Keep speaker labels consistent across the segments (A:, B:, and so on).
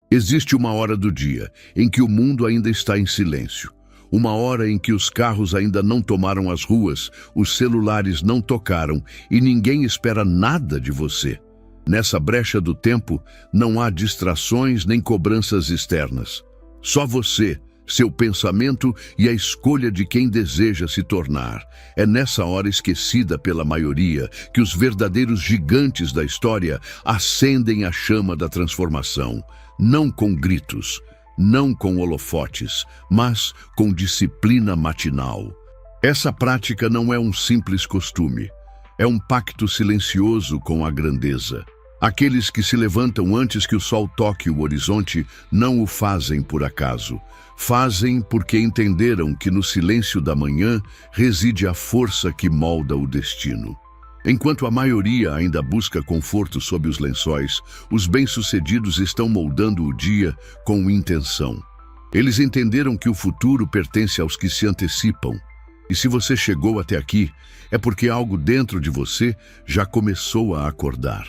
A: Existe uma hora do dia em que o mundo ainda está em silêncio. Uma hora em que os carros ainda não tomaram as ruas, os celulares não tocaram e ninguém espera nada de você. Nessa brecha do tempo, não há distrações nem cobranças externas. Só você, seu pensamento e a escolha de quem deseja se tornar. É nessa hora esquecida pela maioria que os verdadeiros gigantes da história acendem a chama da transformação. Não com gritos, não com holofotes, mas com disciplina matinal. Essa prática não é um simples costume, é um pacto silencioso com a grandeza. Aqueles que se levantam antes que o sol toque o horizonte não o fazem por acaso. Fazem porque entenderam que no silêncio da manhã reside a força que molda o destino. Enquanto a maioria ainda busca conforto sob os lençóis, os bem-sucedidos estão moldando o dia com intenção. Eles entenderam que o futuro pertence aos que se antecipam. E se você chegou até aqui, é porque algo dentro de você já começou a acordar.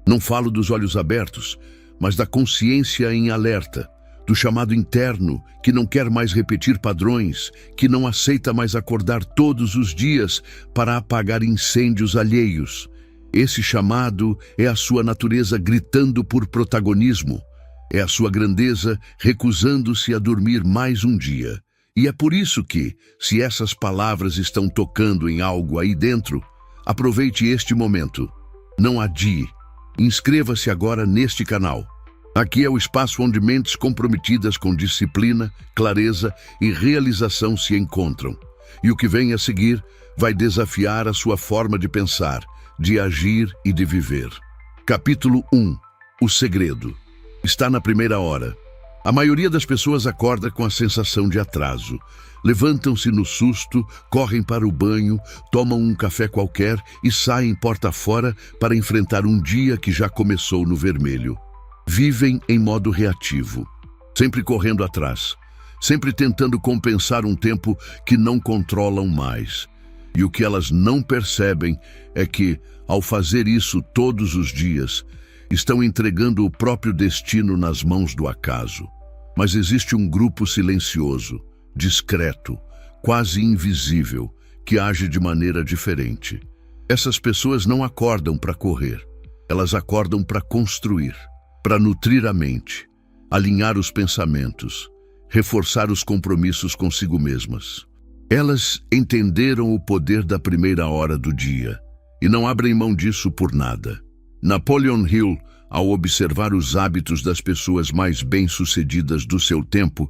A: Não falo dos olhos abertos, mas da consciência em alerta, do chamado interno que não quer mais repetir padrões, que não aceita mais acordar todos os dias para apagar incêndios alheios. Esse chamado é a sua natureza gritando por protagonismo. É a sua grandeza recusando-se a dormir mais um dia. E é por isso que, se essas palavras estão tocando em algo aí dentro, aproveite este momento. Não adie. Inscreva-se agora neste canal. Aqui é o espaço onde mentes comprometidas com disciplina, clareza e realização se encontram. E o que vem a seguir vai desafiar a sua forma de pensar, de agir e de viver. Capítulo 1. O segredo. Está na primeira hora. A maioria das pessoas acorda com a sensação de atraso. Levantam-se no susto, correm para o banho, tomam um café qualquer e saem porta fora para enfrentar um dia que já começou no vermelho. Vivem em modo reativo, sempre correndo atrás, sempre tentando compensar um tempo que não controlam mais. E o que elas não percebem é que, ao fazer isso todos os dias, estão entregando o próprio destino nas mãos do acaso. Mas existe um grupo silencioso, discreto, quase invisível, que age de maneira diferente. Essas pessoas não acordam para correr, elas acordam para construir. Para nutrir a mente, alinhar os pensamentos, reforçar os compromissos consigo mesmas. Elas entenderam o poder da primeira hora do dia e não abrem mão disso por nada. Napoleon Hill, ao observar os hábitos das pessoas mais bem-sucedidas do seu tempo,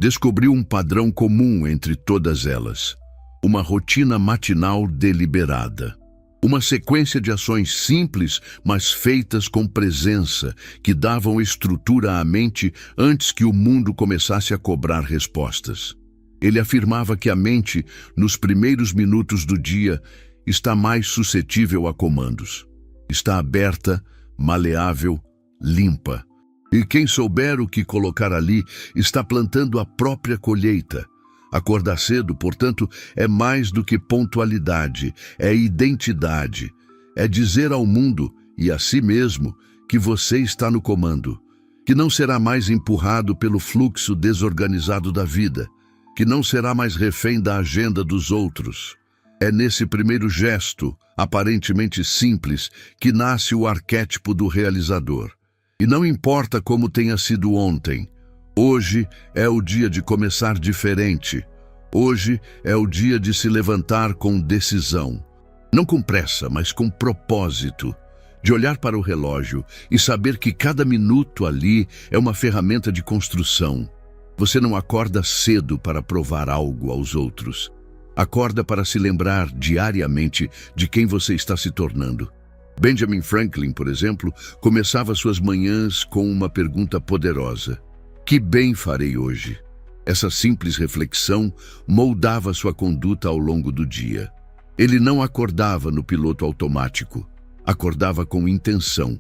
A: descobriu um padrão comum entre todas elas: uma rotina matinal deliberada. Uma sequência de ações simples, mas feitas com presença, que davam estrutura à mente antes que o mundo começasse a cobrar respostas. Ele afirmava que a mente, nos primeiros minutos do dia, está mais suscetível a comandos. Está aberta, maleável, limpa. E quem souber o que colocar ali, está plantando a própria colheita. Acordar cedo, portanto, é mais do que pontualidade, é identidade. É dizer ao mundo e a si mesmo que você está no comando, que não será mais empurrado pelo fluxo desorganizado da vida, que não será mais refém da agenda dos outros. É nesse primeiro gesto, aparentemente simples, que nasce o arquétipo do realizador. E não importa como tenha sido ontem, hoje é o dia de começar diferente. Hoje é o dia de se levantar com decisão. Não com pressa, mas com propósito. De olhar para o relógio e saber que cada minuto ali é uma ferramenta de construção. Você não acorda cedo para provar algo aos outros. Acorda para se lembrar diariamente de quem você está se tornando. Benjamin Franklin, por exemplo, começava suas manhãs com uma pergunta poderosa: que bem farei hoje? Essa simples reflexão moldava sua conduta ao longo do dia. Ele não acordava no piloto automático, acordava com intenção.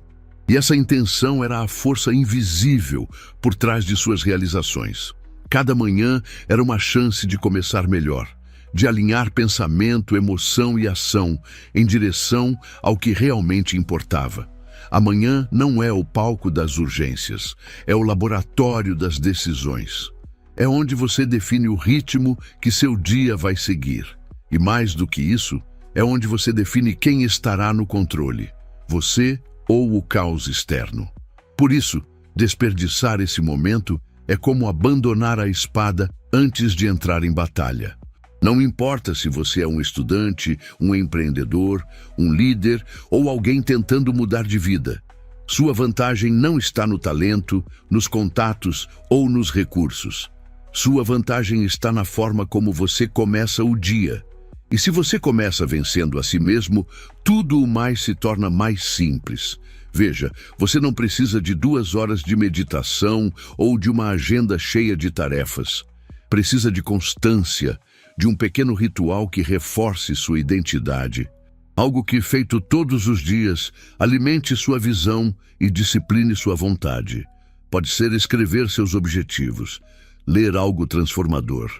A: E essa intenção era a força invisível por trás de suas realizações. Cada manhã era uma chance de começar melhor, de alinhar pensamento, emoção e ação em direção ao que realmente importava. Amanhã não é o palco das urgências, é o laboratório das decisões. É onde você define o ritmo que seu dia vai seguir. E mais do que isso, é onde você define quem estará no controle, você ou o caos externo. Por isso, desperdiçar esse momento é como abandonar a espada antes de entrar em batalha. Não importa se você é um estudante, um empreendedor, um líder ou alguém tentando mudar de vida. Sua vantagem não está no talento, nos contatos ou nos recursos. Sua vantagem está na forma como você começa o dia. E se você começa vencendo a si mesmo, tudo o mais se torna mais simples. Veja, você não precisa de 2 horas de meditação ou de uma agenda cheia de tarefas. Precisa de constância, de um pequeno ritual que reforce sua identidade. Algo que, feito todos os dias, alimente sua visão e discipline sua vontade. Pode ser escrever seus objetivos, ler algo transformador,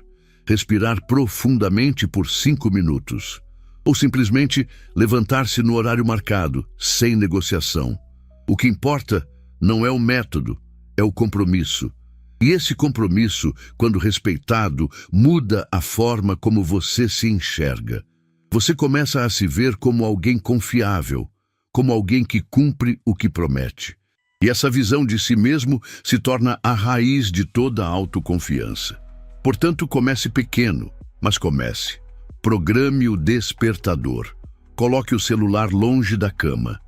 A: respirar profundamente por 5 minutos, ou simplesmente levantar-se no horário marcado, sem negociação. O que importa não é o método, é o compromisso. E esse compromisso, quando respeitado, muda a forma como você se enxerga. Você começa a se ver como alguém confiável, como alguém que cumpre o que promete. E essa visão de si mesmo se torna a raiz de toda a autoconfiança. Portanto, comece pequeno, mas comece. Programe o despertador. Coloque o celular longe da cama.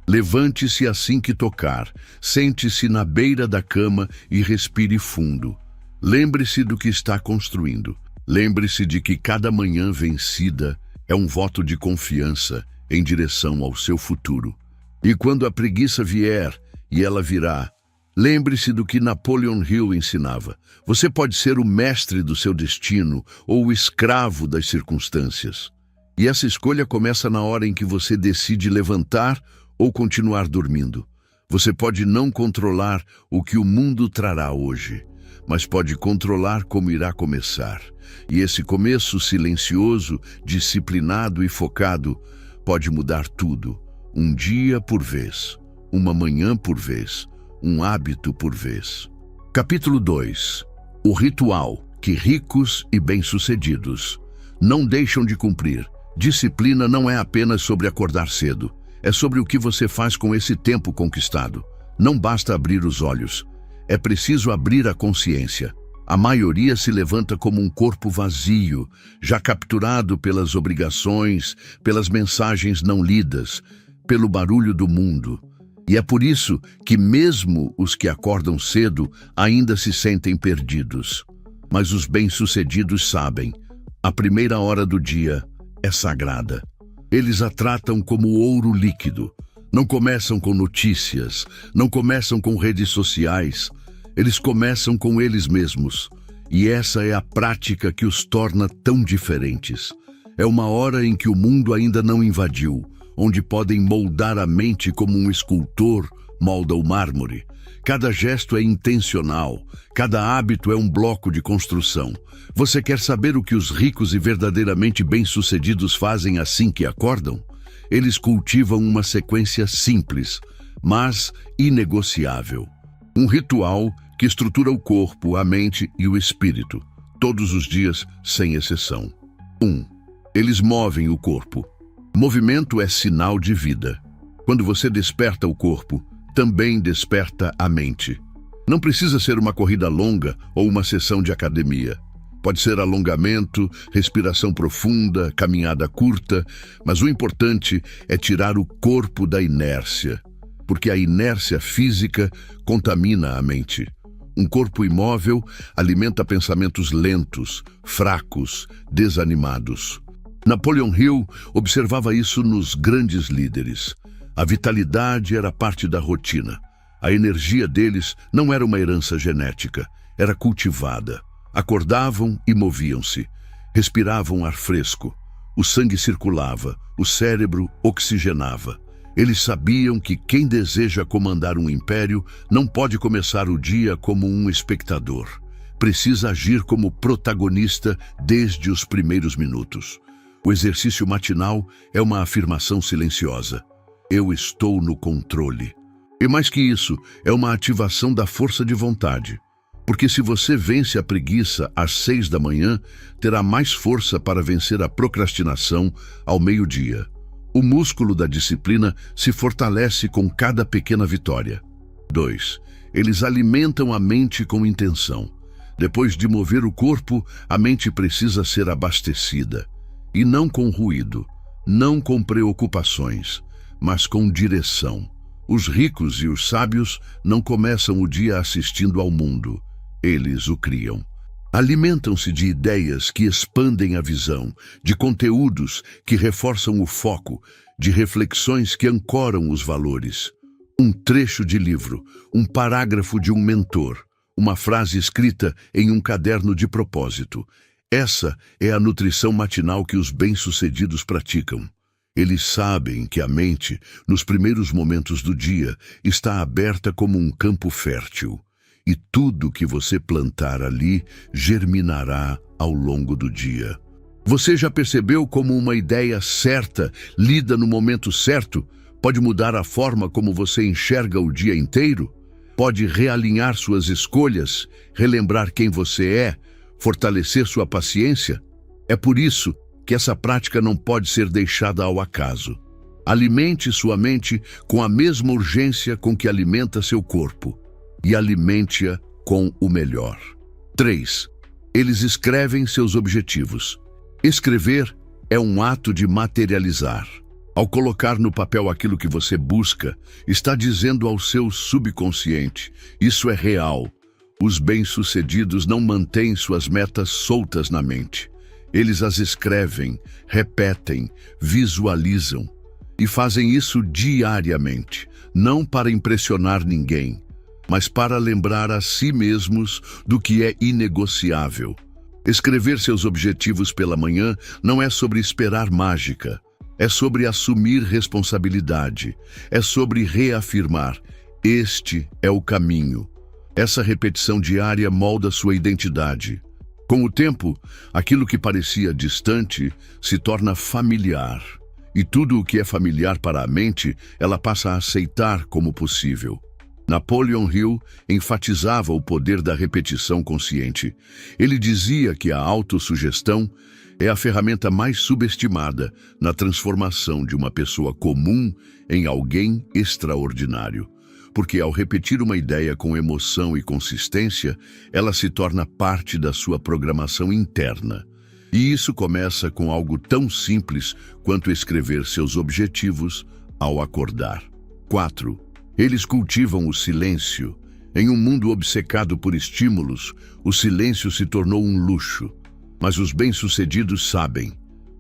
A: Levante-se assim que tocar, sente-se na beira da cama e respire fundo. Lembre-se do que está construindo. Lembre-se de que cada manhã vencida é um voto de confiança em direção ao seu futuro. E quando a preguiça vier, e ela virá, lembre-se do que Napoleon Hill ensinava. Você pode ser o mestre do seu destino ou o escravo das circunstâncias. E essa escolha começa na hora em que você decide levantar ou continuar dormindo. Você pode não controlar o que o mundo trará hoje, mas pode controlar como irá começar. E esse começo silencioso, disciplinado e focado pode mudar tudo, um dia por vez, uma manhã por vez, um hábito por vez. Capítulo 2. O ritual que ricos e bem-sucedidos não deixam de cumprir. Disciplina não é apenas sobre acordar cedo. É sobre o que você faz com esse tempo conquistado. Não basta abrir os olhos. É preciso abrir a consciência. A maioria se levanta como um corpo vazio, já capturado pelas obrigações, pelas mensagens não lidas, pelo barulho do mundo. E é por isso que mesmo os que acordam cedo ainda se sentem perdidos. Mas os bem-sucedidos sabem, a primeira hora do dia é sagrada. Eles a tratam como ouro líquido. Não começam com notícias, não começam com redes sociais. Eles começam com eles mesmos. E essa é a prática que os torna tão diferentes. É uma hora em que o mundo ainda não invadiu, onde podem moldar a mente como um escultor molda o mármore. Cada gesto é intencional, cada hábito é um bloco de construção. Você quer saber o que os ricos e verdadeiramente bem-sucedidos fazem assim que acordam? Eles cultivam uma sequência simples, mas inegociável. Um ritual que estrutura o corpo, a mente e o espírito, todos os dias, sem exceção. 1. Eles movem o corpo. Movimento é sinal de vida. Quando você desperta o corpo, também desperta a mente. Não precisa ser uma corrida longa ou uma sessão de academia. Pode ser alongamento, respiração profunda, caminhada curta, mas o importante é tirar o corpo da inércia, porque a inércia física contamina a mente. Um corpo imóvel alimenta pensamentos lentos, fracos, desanimados. Napoleon Hill observava isso nos grandes líderes. A vitalidade era parte da rotina. A energia deles não era uma herança genética, era cultivada. Acordavam e moviam-se. Respiravam ar fresco. O sangue circulava, o cérebro oxigenava. Eles sabiam que quem deseja comandar um império não pode começar o dia como um espectador. Precisa agir como protagonista desde os primeiros minutos. O exercício matinal é uma afirmação silenciosa. Eu estou no controle. E mais que isso, é uma ativação da força de vontade. Porque se você vence a preguiça às 6 da manhã, terá mais força para vencer a procrastinação ao meio-dia. O músculo da disciplina se fortalece com cada pequena vitória. 2. Eles alimentam a mente com intenção. Depois de mover o corpo, a mente precisa ser abastecida. E não com ruído, não com preocupações, mas com direção. Os ricos e os sábios não começam o dia assistindo ao mundo. Eles o criam. Alimentam-se de ideias que expandem a visão, de conteúdos que reforçam o foco, de reflexões que ancoram os valores. Um trecho de livro, um parágrafo de um mentor, uma frase escrita em um caderno de propósito. Essa é a nutrição matinal que os bem-sucedidos praticam. Eles sabem que a mente, nos primeiros momentos do dia, está aberta como um campo fértil. E tudo que você plantar ali germinará ao longo do dia. Você já percebeu como uma ideia certa, lida no momento certo, pode mudar a forma como você enxerga o dia inteiro? Pode realinhar suas escolhas, relembrar quem você é, fortalecer sua paciência? É por isso que essa prática não pode ser deixada ao acaso. Alimente sua mente com a mesma urgência com que alimenta seu corpo. E alimente-a com o melhor. 3. Eles escrevem seus objetivos. Escrever é um ato de materializar. Ao colocar no papel aquilo que você busca, está dizendo ao seu subconsciente: isso é real. Os bem-sucedidos não mantêm suas metas soltas na mente. Eles as escrevem, repetem, visualizam. E fazem isso diariamente, não para impressionar ninguém, mas para lembrar a si mesmos do que é inegociável. Escrever seus objetivos pela manhã não é sobre esperar mágica, é sobre assumir responsabilidade, é sobre reafirmar: este é o caminho. Essa repetição diária molda sua identidade. Com o tempo, aquilo que parecia distante se torna familiar. E tudo o que é familiar para a mente, ela passa a aceitar como possível. Napoleon Hill enfatizava o poder da repetição consciente. Ele dizia que a autossugestão é a ferramenta mais subestimada na transformação de uma pessoa comum em alguém extraordinário. Porque ao repetir uma ideia com emoção e consistência, ela se torna parte da sua programação interna. E isso começa com algo tão simples quanto escrever seus objetivos ao acordar. 4. Eles cultivam o silêncio. Em um mundo obcecado por estímulos, o silêncio se tornou um luxo. Mas os bem-sucedidos sabem: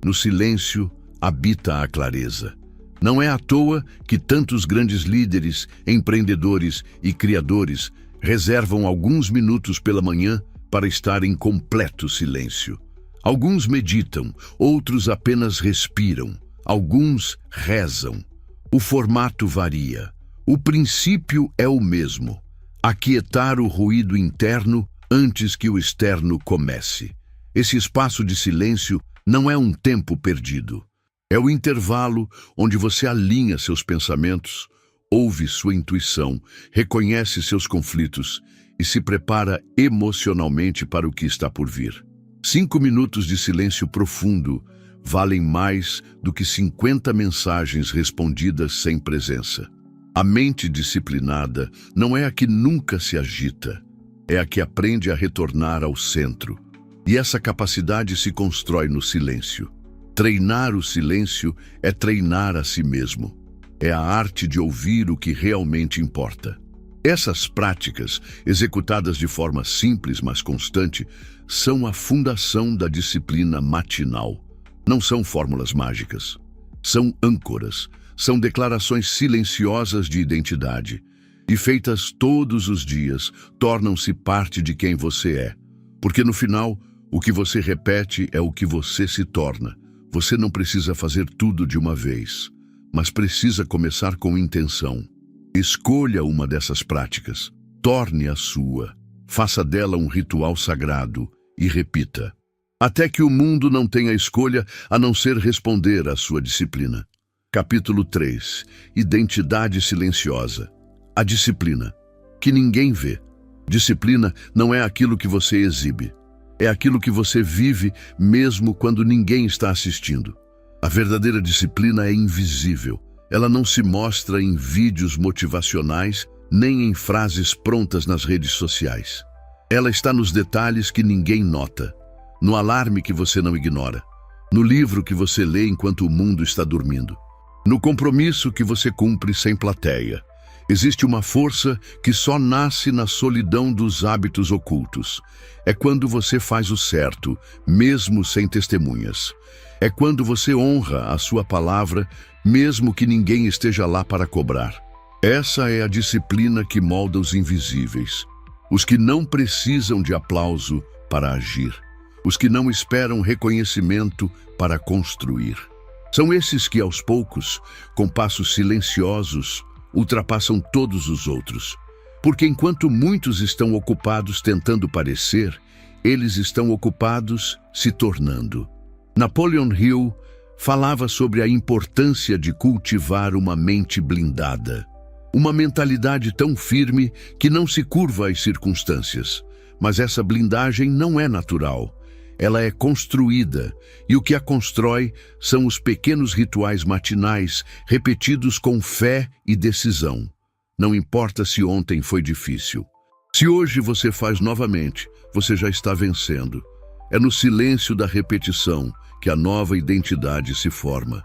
A: no silêncio habita a clareza. Não é à toa que tantos grandes líderes, empreendedores e criadores reservam alguns minutos pela manhã para estar em completo silêncio. Alguns meditam, outros apenas respiram, alguns rezam. O formato varia. O princípio é o mesmo: aquietar o ruído interno antes que o externo comece. Esse espaço de silêncio não é um tempo perdido. É o intervalo onde você alinha seus pensamentos, ouve sua intuição, reconhece seus conflitos e se prepara emocionalmente para o que está por vir. 5 minutos de silêncio profundo valem mais do que 50 mensagens respondidas sem presença. A mente disciplinada não é a que nunca se agita, é a que aprende a retornar ao centro. E essa capacidade se constrói no silêncio. Treinar o silêncio é treinar a si mesmo. É a arte de ouvir o que realmente importa. Essas práticas, executadas de forma simples mas constante, são a fundação da disciplina matinal. Não são fórmulas mágicas. São âncoras. São declarações silenciosas de identidade. E feitas todos os dias, tornam-se parte de quem você é. Porque no final, o que você repete é o que você se torna. Você não precisa fazer tudo de uma vez, mas precisa começar com intenção. Escolha uma dessas práticas, torne-a sua, faça dela um ritual sagrado e repita, até que o mundo não tenha escolha a não ser responder à sua disciplina. Capítulo 3. Identidade silenciosa. A disciplina, que ninguém vê. Disciplina não é aquilo que você exibe. É aquilo que você vive mesmo quando ninguém está assistindo. A verdadeira disciplina é invisível. Ela não se mostra em vídeos motivacionais, nem em frases prontas nas redes sociais. Ela está nos detalhes que ninguém nota, no alarme que você não ignora, no livro que você lê enquanto o mundo está dormindo, no compromisso que você cumpre sem plateia. Existe uma força que só nasce na solidão dos hábitos ocultos. É quando você faz o certo, mesmo sem testemunhas. É quando você honra a sua palavra, mesmo que ninguém esteja lá para cobrar. Essa é a disciplina que molda os invisíveis, os que não precisam de aplauso para agir, os que não esperam reconhecimento para construir. São esses que, aos poucos, com passos silenciosos, ultrapassam todos os outros. Porque enquanto muitos estão ocupados tentando parecer, eles estão ocupados se tornando. Napoleon Hill falava sobre a importância de cultivar uma mente blindada. Uma mentalidade tão firme que não se curva às circunstâncias. Mas essa blindagem não é natural. Ela é construída, e o que a constrói são os pequenos rituais matinais repetidos com fé e decisão. Não importa se ontem foi difícil. Se hoje você faz novamente, você já está vencendo. É no silêncio da repetição que a nova identidade se forma.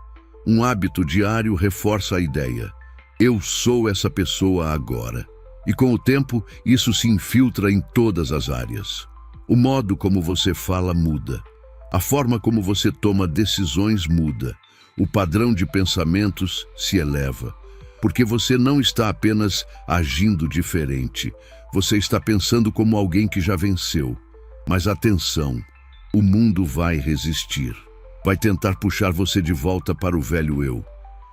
A: Um hábito diário reforça a ideia: eu sou essa pessoa agora. E com o tempo, isso se infiltra em todas as áreas. O modo como você fala muda. A forma como você toma decisões muda. O padrão de pensamentos se eleva. Porque você não está apenas agindo diferente. Você está pensando como alguém que já venceu. Mas atenção, o mundo vai resistir. Vai tentar puxar você de volta para o velho eu.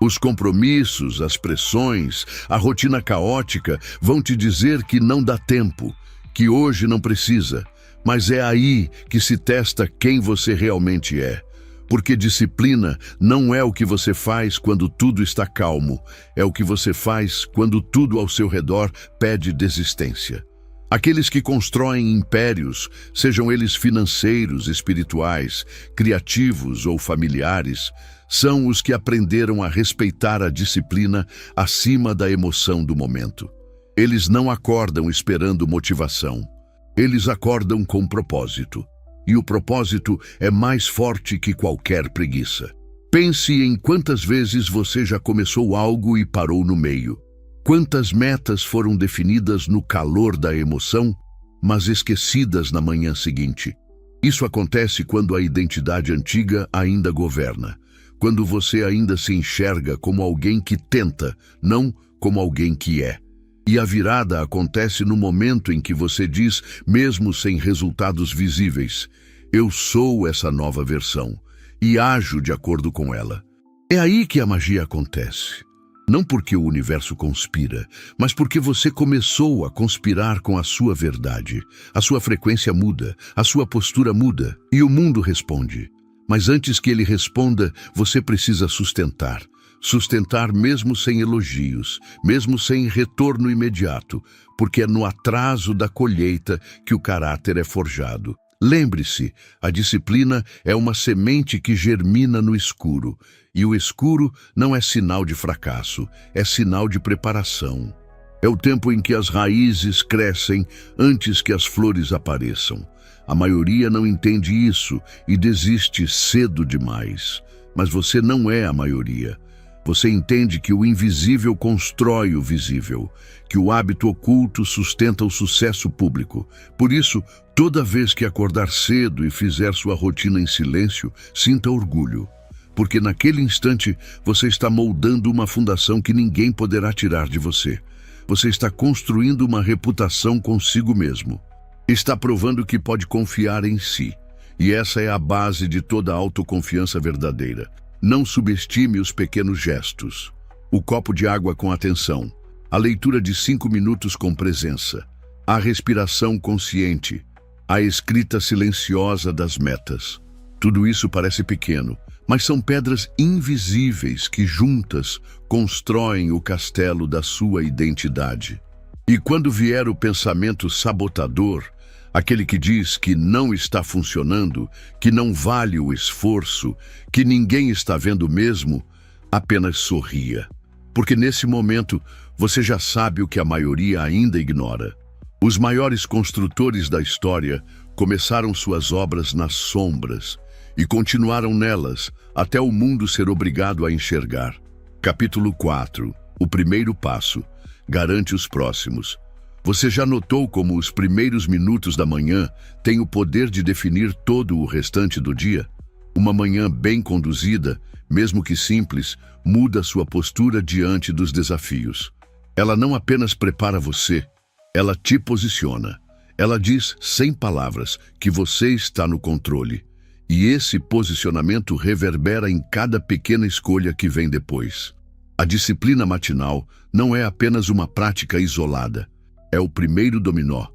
A: Os compromissos, as pressões, a rotina caótica vão te dizer que não dá tempo, que hoje não precisa. Mas é aí que se testa quem você realmente é. Porque disciplina não é o que você faz quando tudo está calmo, é o que você faz quando tudo ao seu redor pede desistência. Aqueles que constroem impérios, sejam eles financeiros, espirituais, criativos ou familiares, são os que aprenderam a respeitar a disciplina acima da emoção do momento. Eles não acordam esperando motivação. Eles acordam com propósito. E o propósito é mais forte que qualquer preguiça. Pense em quantas vezes você já começou algo e parou no meio. Quantas metas foram definidas no calor da emoção, mas esquecidas na manhã seguinte. Isso acontece quando a identidade antiga ainda governa. Quando você ainda se enxerga como alguém que tenta, não como alguém que é. E a virada acontece no momento em que você diz, mesmo sem resultados visíveis: eu sou essa nova versão, e ajo de acordo com ela. É aí que a magia acontece. Não porque o universo conspira, mas porque você começou a conspirar com a sua verdade. A sua frequência muda, a sua postura muda, e o mundo responde. Mas antes que ele responda, você precisa sustentar. Sustentar mesmo sem elogios, mesmo sem retorno imediato, porque é no atraso da colheita que o caráter é forjado. Lembre-se, a disciplina é uma semente que germina no escuro, e o escuro não é sinal de fracasso, é sinal de preparação. É o tempo em que as raízes crescem antes que as flores apareçam. A maioria não entende isso e desiste cedo demais. Mas você não é a maioria. Você entende que o invisível constrói o visível, que o hábito oculto sustenta o sucesso público. Por isso, toda vez que acordar cedo e fizer sua rotina em silêncio, sinta orgulho. Porque naquele instante, você está moldando uma fundação que ninguém poderá tirar de você. Você está construindo uma reputação consigo mesmo. Está provando que pode confiar em si. E essa é a base de toda a autoconfiança verdadeira. Não subestime os pequenos gestos. O copo de água com atenção. A leitura de 5 minutos com presença. A respiração consciente. A escrita silenciosa das metas. Tudo isso parece pequeno, mas são pedras invisíveis que juntas constroem o castelo da sua identidade. E quando vier o pensamento sabotador, aquele que diz que não está funcionando, que não vale o esforço, que ninguém está vendo mesmo, apenas sorria. Porque nesse momento você já sabe o que a maioria ainda ignora. Os maiores construtores da história começaram suas obras nas sombras e continuaram nelas até o mundo ser obrigado a enxergar. Capítulo 4. O primeiro passo garante os próximos. Você já notou como os primeiros minutos da manhã têm o poder de definir todo o restante do dia? Uma manhã bem conduzida, mesmo que simples, muda sua postura diante dos desafios. Ela não apenas prepara você, ela te posiciona. Ela diz, sem palavras, que você está no controle. E esse posicionamento reverbera em cada pequena escolha que vem depois. A disciplina matinal não é apenas uma prática isolada. É o primeiro dominó,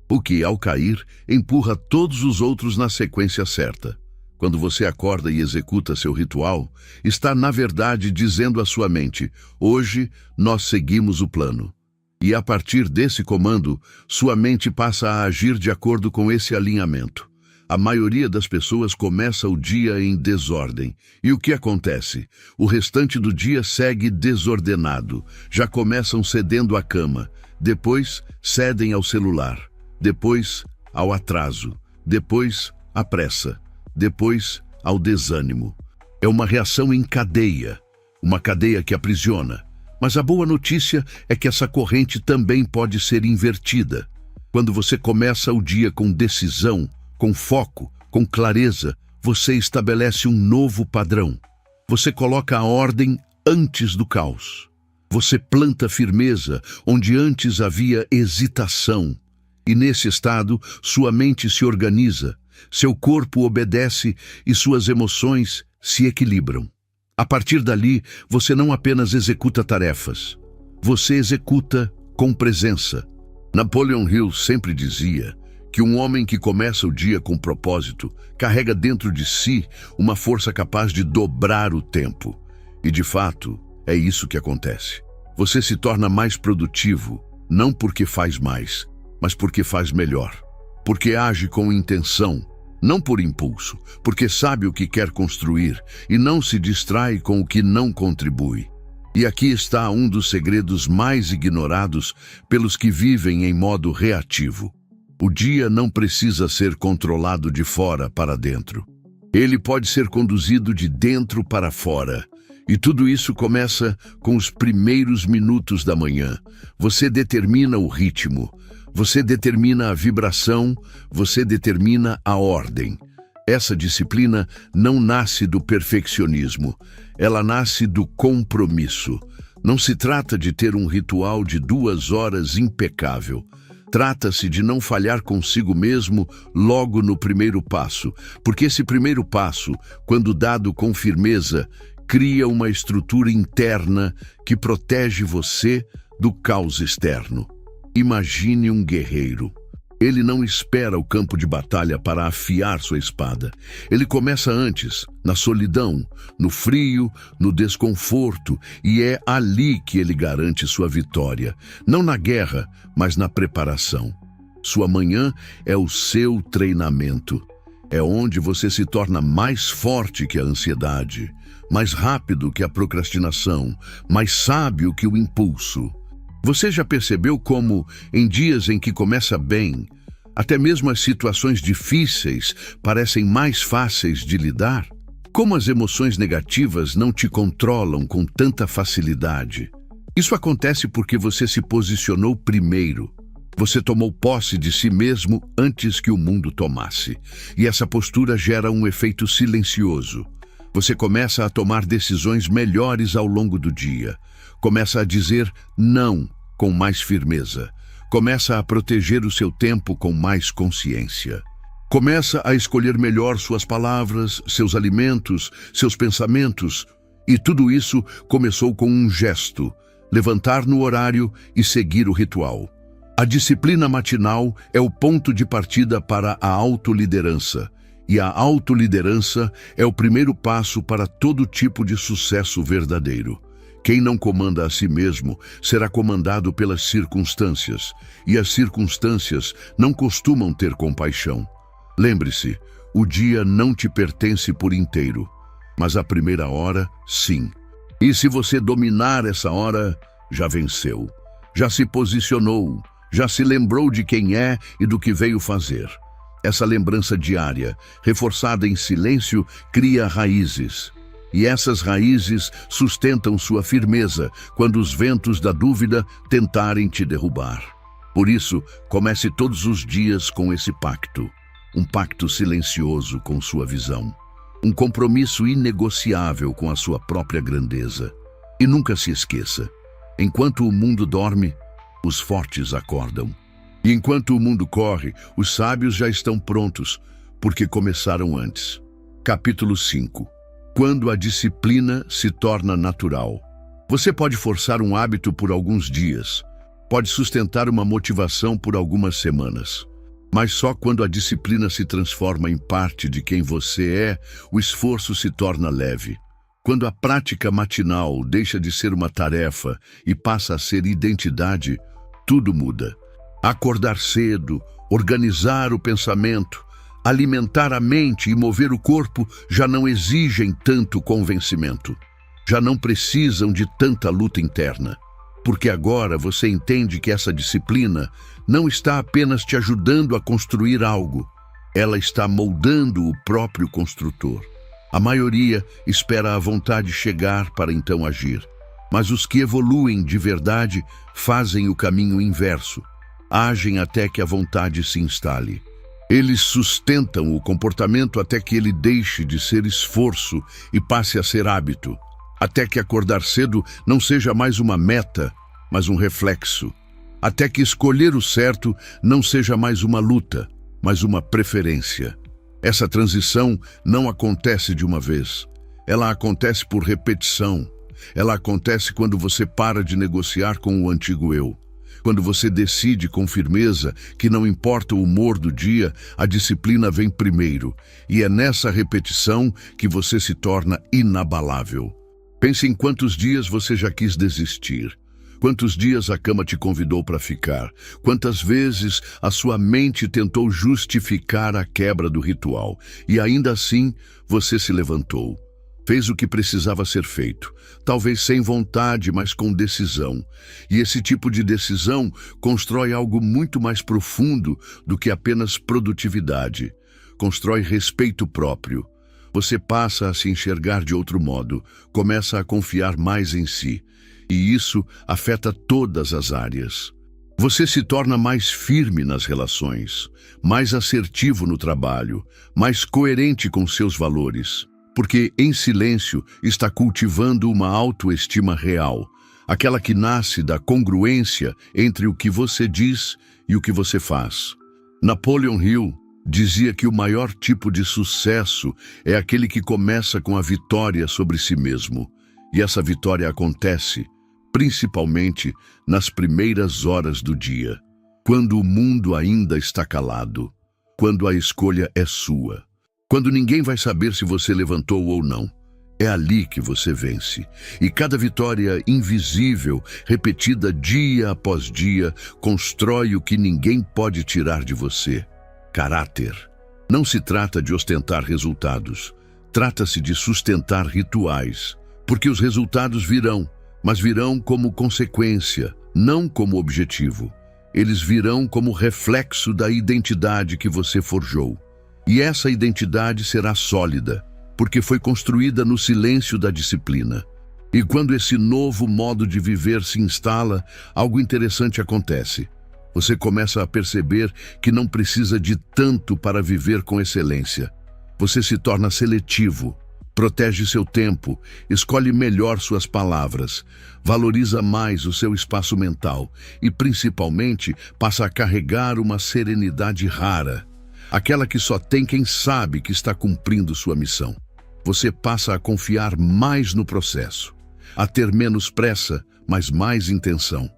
A: o que, ao cair, empurra todos os outros na sequência certa. Quando você acorda e executa seu ritual, está, na verdade, dizendo à sua mente, hoje nós seguimos o plano. E a partir desse comando, sua mente passa a agir de acordo com esse alinhamento. A maioria das pessoas começa o dia em desordem. E o que acontece? O restante do dia segue desordenado. Já começam cedendo à cama. Depois, cedem ao celular. Depois, ao atraso. Depois, à pressa. Depois, ao desânimo. É uma reação em cadeia. Uma cadeia que aprisiona. Mas a boa notícia é que essa corrente também pode ser invertida. Quando você começa o dia com decisão, com foco, com clareza, você estabelece um novo padrão. Você coloca a ordem antes do caos. Você planta firmeza onde antes havia hesitação. E nesse estado, sua mente se organiza, seu corpo obedece e suas emoções se equilibram. A partir dali, você não apenas executa tarefas, você executa com presença. Napoleon Hill sempre dizia que um homem que começa o dia com propósito carrega dentro de si uma força capaz de dobrar o tempo. E de fato, é isso que acontece. Você se torna mais produtivo, não porque faz mais, mas porque faz melhor. Porque age com intenção, não por impulso, porque sabe o que quer construir e não se distrai com o que não contribui. E aqui está um dos segredos mais ignorados pelos que vivem em modo reativo. O dia não precisa ser controlado de fora para dentro. Ele pode ser conduzido de dentro para fora. E tudo isso começa com os primeiros minutos da manhã. Você determina o ritmo, você determina a vibração, você determina a ordem. Essa disciplina não nasce do perfeccionismo, ela nasce do compromisso. Não se trata de ter um ritual de 2 horas impecável. Trata-se de não falhar consigo mesmo logo no primeiro passo, porque esse primeiro passo, quando dado com firmeza, cria uma estrutura interna que protege você do caos externo. Imagine um guerreiro. Ele não espera o campo de batalha para afiar sua espada. Ele começa antes, na solidão, no frio, no desconforto, e é ali que ele garante sua vitória. Não na guerra, mas na preparação. Sua manhã é o seu treinamento. É onde você se torna mais forte que a ansiedade, mais rápido que a procrastinação, mais sábio que o impulso. Você já percebeu como, em dias em que começa bem, até mesmo as situações difíceis parecem mais fáceis de lidar? Como as emoções negativas não te controlam com tanta facilidade? Isso acontece porque você se posicionou primeiro. Você tomou posse de si mesmo antes que o mundo tomasse. E essa postura gera um efeito silencioso. Você começa a tomar decisões melhores ao longo do dia. Começa a dizer não com mais firmeza. Começa a proteger o seu tempo com mais consciência. Começa a escolher melhor suas palavras, seus alimentos, seus pensamentos. E tudo isso começou com um gesto: levantar no horário e seguir o ritual. A disciplina matinal é o ponto de partida para a autoliderança. E a autoliderança é o primeiro passo para todo tipo de sucesso verdadeiro. Quem não comanda a si mesmo será comandado pelas circunstâncias, e as circunstâncias não costumam ter compaixão. Lembre-se, o dia não te pertence por inteiro, mas a primeira hora, sim. E se você dominar essa hora, já venceu, já se posicionou, já se lembrou de quem é e do que veio fazer. Essa lembrança diária, reforçada em silêncio, cria raízes. E essas raízes sustentam sua firmeza quando os ventos da dúvida tentarem te derrubar. Por isso, comece todos os dias com esse pacto. Um pacto silencioso com sua visão. Um compromisso inegociável com a sua própria grandeza. E nunca se esqueça, enquanto o mundo dorme, os fortes acordam. E enquanto o mundo corre, os sábios já estão prontos, porque começaram antes. Capítulo 5. Quando a disciplina se torna natural. Você pode forçar um hábito por alguns dias, pode sustentar uma motivação por algumas semanas. Mas só quando a disciplina se transforma em parte de quem você é, o esforço se torna leve. Quando a prática matinal deixa de ser uma tarefa e passa a ser identidade, tudo muda. Acordar cedo, organizar o pensamento, alimentar a mente e mover o corpo já não exigem tanto convencimento. Já não precisam de tanta luta interna. Porque agora você entende que essa disciplina não está apenas te ajudando a construir algo, ela está moldando o próprio construtor. A maioria espera a vontade chegar para então agir, mas os que evoluem de verdade fazem o caminho inverso, agem até que a vontade se instale. Eles sustentam o comportamento até que ele deixe de ser esforço e passe a ser hábito. Até que acordar cedo não seja mais uma meta, mas um reflexo. Até que escolher o certo não seja mais uma luta, mas uma preferência. Essa transição não acontece de uma vez. Ela acontece por repetição. Ela acontece quando você para de negociar com o antigo eu. Quando você decide com firmeza que não importa o humor do dia, a disciplina vem primeiro. E é nessa repetição que você se torna inabalável. Pense em quantos dias você já quis desistir. Quantos dias a cama te convidou para ficar? Quantas vezes a sua mente tentou justificar a quebra do ritual? E ainda assim, você se levantou. Fez o que precisava ser feito. Talvez sem vontade, mas com decisão. E esse tipo de decisão constrói algo muito mais profundo do que apenas produtividade. Constrói respeito próprio. Você passa a se enxergar de outro modo, começa a confiar mais em si. E isso afeta todas as áreas. Você se torna mais firme nas relações, mais assertivo no trabalho, mais coerente com seus valores. Porque, em silêncio, está cultivando uma autoestima real, aquela que nasce da congruência entre o que você diz e o que você faz. Napoleon Hill dizia que o maior tipo de sucesso é aquele que começa com a vitória sobre si mesmo. E essa vitória acontece, principalmente, nas primeiras horas do dia, quando o mundo ainda está calado, quando a escolha é sua, quando ninguém vai saber se você levantou ou não. É ali que você vence. E cada vitória invisível, repetida dia após dia, constrói o que ninguém pode tirar de você. Caráter. Não se trata de ostentar resultados. Trata-se de sustentar rituais. Porque os resultados virão, mas virão como consequência, não como objetivo. Eles virão como reflexo da identidade que você forjou. E essa identidade será sólida, porque foi construída no silêncio da disciplina. E quando esse novo modo de viver se instala, algo interessante acontece. Você começa a perceber que não precisa de tanto para viver com excelência. Você se torna seletivo, protege seu tempo, escolhe melhor suas palavras, valoriza mais o seu espaço mental e, principalmente, passa a carregar uma serenidade rara, aquela que só tem quem sabe que está cumprindo sua missão. Você passa a confiar mais no processo, a ter menos pressa, mas mais intenção,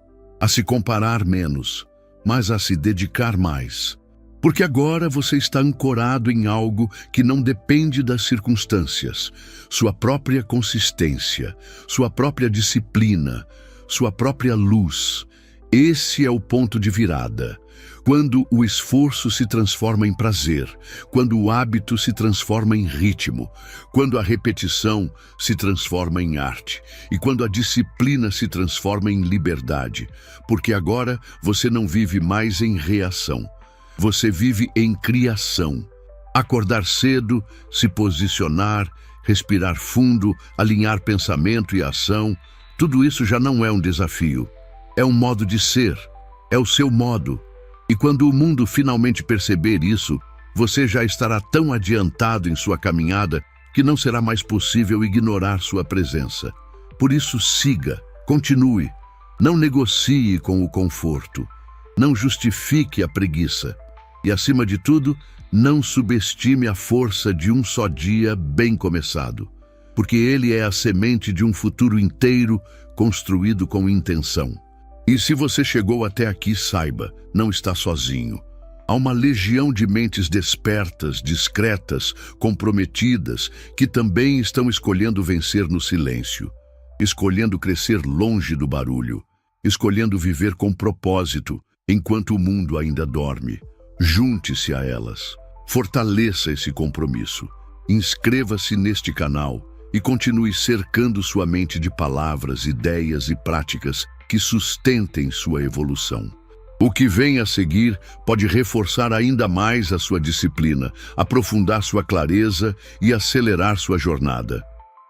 A: a se comparar menos, mas a se dedicar mais. Porque agora você está ancorado em algo que não depende das circunstâncias, sua própria consistência, sua própria disciplina, sua própria luz. Esse é o ponto de virada. Quando o esforço se transforma em prazer, quando o hábito se transforma em ritmo, quando a repetição se transforma em arte e quando a disciplina se transforma em liberdade, porque agora você não vive mais em reação, você vive em criação. Acordar cedo, se posicionar, respirar fundo, alinhar pensamento e ação, tudo isso já não é um desafio, é um modo de ser, é o seu modo. E quando o mundo finalmente perceber isso, você já estará tão adiantado em sua caminhada que não será mais possível ignorar sua presença. Por isso, siga, continue, não negocie com o conforto, não justifique a preguiça e, acima de tudo, não subestime a força de um só dia bem começado, porque ele é a semente de um futuro inteiro construído com intenção. E se você chegou até aqui, saiba, não está sozinho. Há uma legião de mentes despertas, discretas, comprometidas, que também estão escolhendo vencer no silêncio, escolhendo crescer longe do barulho, escolhendo viver com propósito, enquanto o mundo ainda dorme. Junte-se a elas, fortaleça esse compromisso, inscreva-se neste canal e continue cercando sua mente de palavras, ideias e práticas que sustentem sua evolução. O que vem a seguir pode reforçar ainda mais a sua disciplina, aprofundar sua clareza e acelerar sua jornada.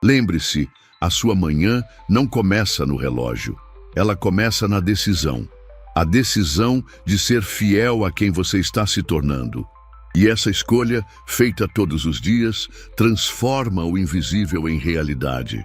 A: Lembre-se, a sua manhã não começa no relógio, ela começa na decisão. A decisão de ser fiel a quem você está se tornando. E essa escolha, feita todos os dias, transforma o invisível em realidade.